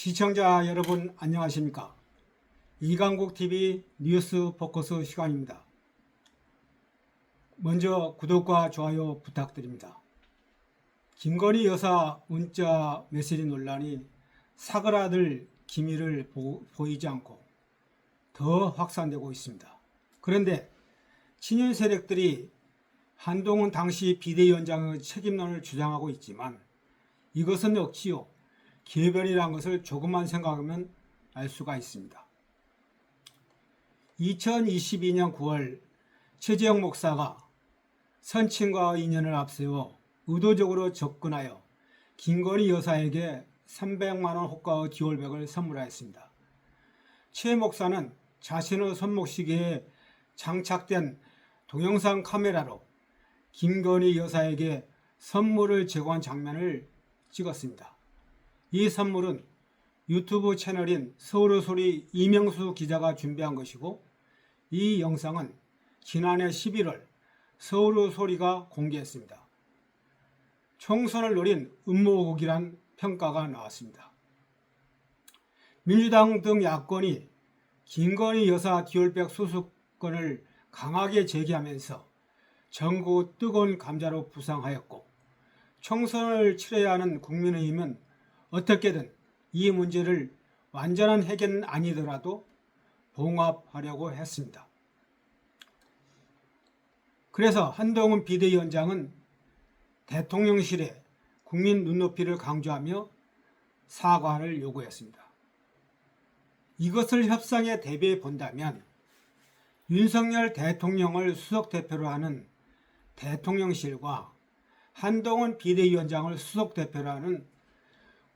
시청자 여러분 안녕하십니까? 이강국TV 뉴스 포커스 시간입니다. 먼저 구독과 좋아요 부탁드립니다. 김건희 여사 문자 메시지 논란이 사그라들 기미를 보이지 않고 더 확산되고 있습니다. 그런데 친윤 세력들이 한동훈 당시 비대위원장의 책임론을 주장하고 있지만 이것은 역시요 궤변이라는 것을 조금만 생각하면 알 수가 있습니다. 2022년 9월 최재형 목사가 선친과의 인연을 앞세워 의도적으로 접근하여 김건희 여사에게 300만 원 호가의 디올백을 선물하였습니다. 최 목사는 자신의 손목시계에 장착된 동영상 카메라로 김건희 여사에게 선물을 제공한 장면을 찍었습니다. 이 선물은 유튜브 채널인 서울의 소리 이명수 기자가 준비한 것이고 이 영상은 지난해 11월 서울의 소리가 공개했습니다. 총선을 노린 음모국이란 평가가 나왔습니다. 민주당 등 야권이 김건희 여사 디올백 수수권을 강하게 제기하면서 전국 뜨거운 감자로 부상하였고 총선을 치러야 하는 국민의힘은 어떻게든 이 문제를 완전한 해결은 아니더라도 봉합하려고 했습니다. 그래서 한동훈 비대위원장은 대통령실에 국민 눈높이를 강조하며 사과를 요구했습니다. 이것을 협상에 대비해 본다면 윤석열 대통령을 수석대표로 하는 대통령실과 한동훈 비대위원장을 수석대표로 하는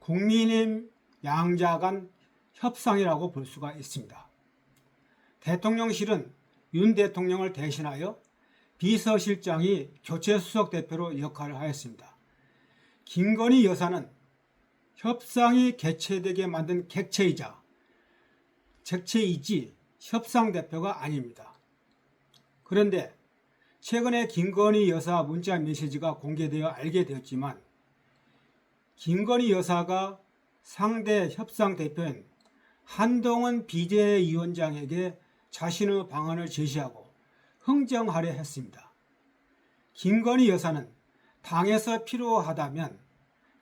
국민의힘 양자 간 협상이라고 볼 수가 있습니다. 대통령실은 윤 대통령을 대신하여 비서실장이 교체 수석대표로 역할을 하였습니다. 김건희 여사는 협상이 개최되게 만든 객체이자 객체이지 협상대표가 아닙니다. 그런데 최근에 김건희 여사 문자 메시지가 공개되어 알게 되었지만 김건희 여사가 상대 협상 대표인 한동훈 비대위원장에게 자신의 방안을 제시하고 흥정하려 했습니다. 김건희 여사는 당에서 필요하다면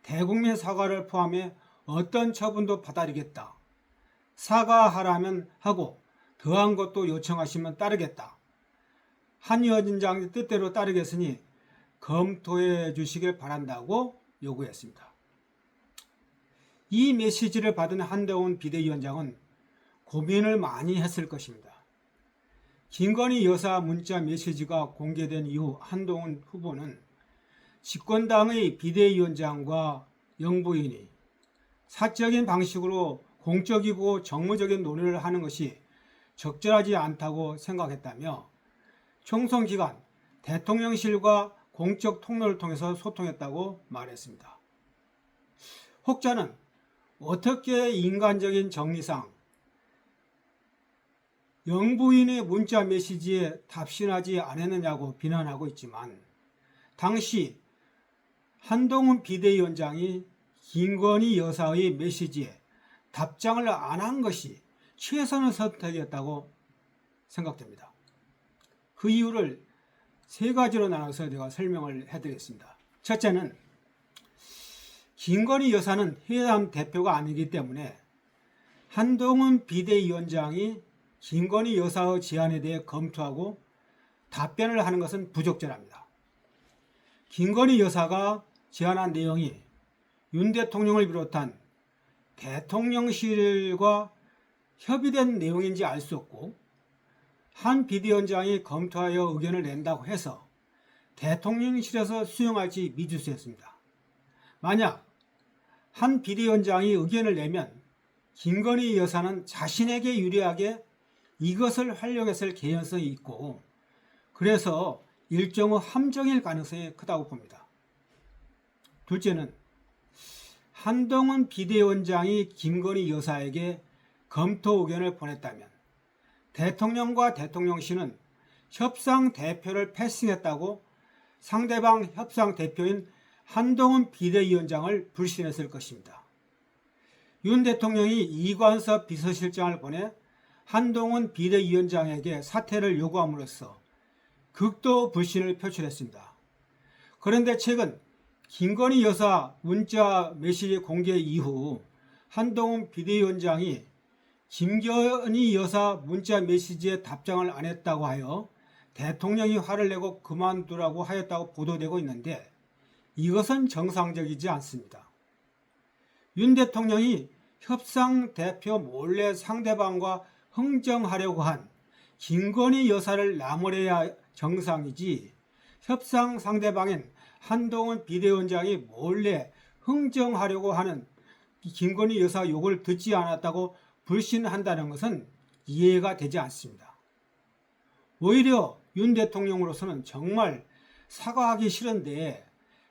대국민 사과를 포함해 어떤 처분도 받아들이겠다. 사과하라면 하고 더한 것도 요청하시면 따르겠다. 한 위원장의 뜻대로 따르겠으니 검토해 주시길 바란다고 요구했습니다. 이 메시지를 받은 한동훈 비대위원장은 고민을 많이 했을 것입니다. 김건희 여사 문자 메시지가 공개된 이후 한동훈 후보는 집권당의 비대위원장과 영부인이 사적인 방식으로 공적이고 정무적인 논의를 하는 것이 적절하지 않다고 생각했다며 총선 기간 대통령실과 공적 통로를 통해서 소통했다고 말했습니다. 혹자는 어떻게 인간적인 정리상 영부인의 문자 메시지에 답신하지 않았느냐고 비난하고 있지만 당시 한동훈 비대위원장이 김건희 여사의 메시지에 답장을 안 한 것이 최선의 선택이었다고 생각됩니다. 그 이유를 세 가지로 나눠서 제가 설명을 해드리겠습니다. 첫째는 김건희 여사는 회담 대표가 아니기 때문에 한동훈 비대위원장이 김건희 여사의 제안에 대해 검토하고 답변을 하는 것은 부적절합니다. 김건희 여사가 제안한 내용이 윤 대통령을 비롯한 대통령실과 협의된 내용인지 알 수 없고 한 비대위원장이 검토하여 의견을 낸다고 해서 대통령실에서 수용할지 미지수였습니다. 만약 한 비대위원장이 의견을 내면 김건희 여사는 자신에게 유리하게 이것을 활용했을 개연성이 있고 그래서 일종의 함정일 가능성이 크다고 봅니다. 둘째는 한동훈 비대위원장이 김건희 여사에게 검토 의견을 보냈다면 대통령과 대통령실은 협상 대표를 패싱했다고 상대방 협상 대표인 한동훈 비대위원장을 불신했을 것입니다. 윤 대통령이 이관섭 비서실장을 보내 한동훈 비대위원장에게 사퇴를 요구함으로써 극도 불신을 표출했습니다. 그런데 최근 김건희 여사 문자 메시지 공개 이후 한동훈 비대위원장이 김건희 여사 문자 메시지에 답장을 안 했다고 하여 대통령이 화를 내고 그만두라고 하였다고 보도되고 있는데 이것은 정상적이지 않습니다. 윤 대통령이 협상 대표 몰래 상대방과 흥정하려고 한 김건희 여사를 나무래야 정상이지 협상 상대방인 한동훈 비대위원장이 몰래 흥정하려고 하는 김건희 여사 욕을 듣지 않았다고 불신한다는 것은 이해가 되지 않습니다. 오히려 윤 대통령으로서는 정말 사과하기 싫은데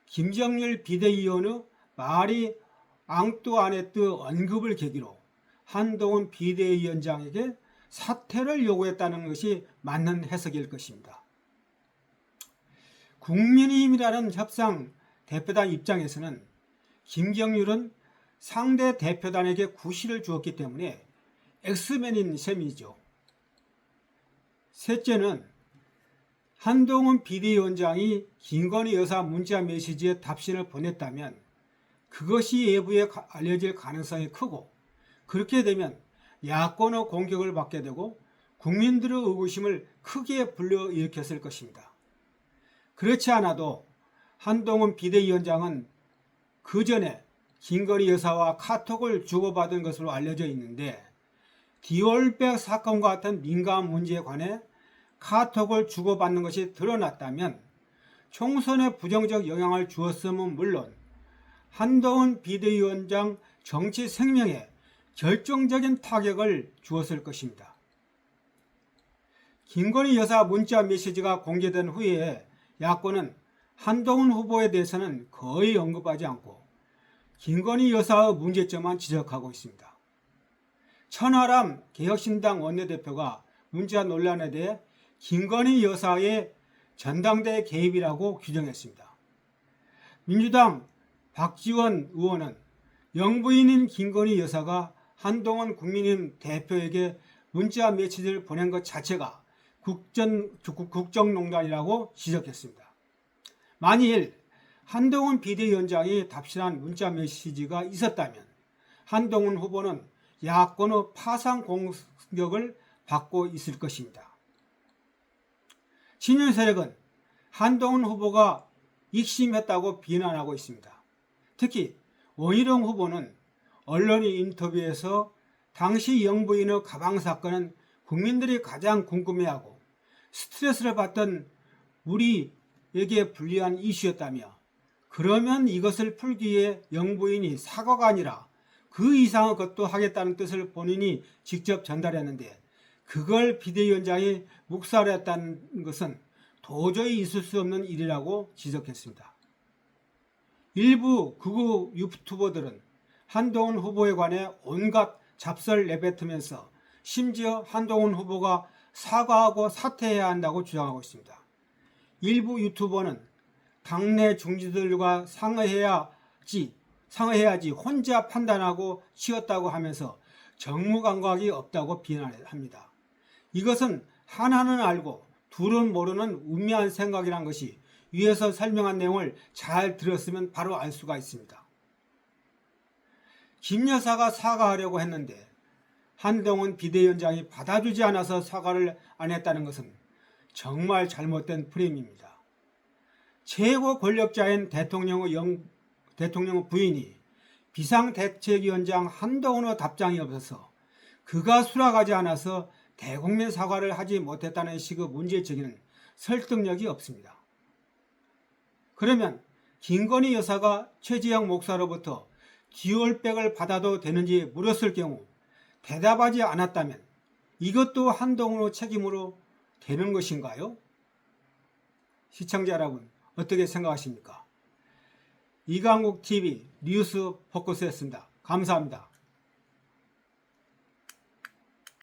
김정일 비대위원의 말이 앙뚜아네트 언급을 계기로 한동훈 비대위원장에게 사퇴를 요구했다는 것이 맞는 해석일 것입니다. 국민의힘이라는 협상 대표단 입장에서는 김경률은 상대 대표단에게 구실을 주었기 때문에 엑스맨인 셈이죠. 셋째는 한동훈 비대위원장이 김건희 여사 문자 메시지에 답신을 보냈다면 그것이 외부에 알려질 가능성이 크고 그렇게 되면 야권의 공격을 받게 되고 국민들의 의구심을 크게 불러일으켰을 것입니다. 그렇지 않아도 한동훈 비대위원장은 그 전에 김건희 여사와 카톡을 주고받은 것으로 알려져 있는데 디올백 사건과 같은 민감 문제에 관해 카톡을 주고받는 것이 드러났다면 총선에 부정적 영향을 주었음은 물론 한동훈 비대위원장 정치 생명에 결정적인 타격을 주었을 것입니다. 김건희 여사 문자 메시지가 공개된 후에 야권은 한동훈 후보에 대해서는 거의 언급하지 않고 김건희 여사의 문제점만 지적하고 있습니다. 천하람 개혁신당 원내대표가 문자 논란에 대해 김건희 여사의 전당대회 개입이라고 규정했습니다. 민주당 박지원 의원은 영부인인 김건희 여사가 한동훈 국민의힘 대표에게 문자 메시지를 보낸 것 자체가 국정농단이라고 지적했습니다. 만일 한동훈 비대위원장이 답신한 문자 메시지가 있었다면 한동훈 후보는 야권의 파상 공격을 받고 있을 것입니다. 친윤 세력은 한동훈 후보가 익심했다고 비난하고 있습니다. 특히 원희룡 후보는 언론인 인터뷰에서 당시 영부인의 가방 사건은 국민들이 가장 궁금해하고 스트레스를 받던 우리에게 불리한 이슈였다며 그러면 이것을 풀기 위해 영부인이 사과가 아니라 그 이상의 것도 하겠다는 뜻을 본인이 직접 전달했는데 그걸 비대위원장이 묵살했다는 것은 도저히 있을 수 없는 일이라고 지적했습니다. 일부 극우 유튜버들은 한동훈 후보에 관해 온갖 잡설 내뱉으면서 심지어 한동훈 후보가 사과하고 사퇴해야 한다고 주장하고 있습니다. 일부 유튜버는 당내 중지들과 상의해야지 혼자 판단하고 치웠다고 하면서 정무감각이 없다고 비난합니다. 이것은 하나는 알고 둘은 모르는 우매한 생각이란 것이 위에서 설명한 내용을 잘 들었으면 바로 알 수가 있습니다. 김 여사가 사과하려고 했는데 한동훈 비대위원장이 받아주지 않아서 사과를 안 했다는 것은 정말 잘못된 프레임입니다. 최고 권력자인 대통령의 부인이 비상대책위원장 한동훈의 답장이 없어서 그가 수락하지 않아서 대국민 사과를 하지 못했다는 식의 문제제기는 설득력이 없습니다. 그러면 김건희 여사가 최재형 목사로부터 디올백을 받아도 되는지 물었을 경우 대답하지 않았다면 이것도 한동훈의 책임으로 되는 것인가요? 시청자 여러분 어떻게 생각하십니까? 이강국 TV 뉴스 포커스였습니다. 감사합니다.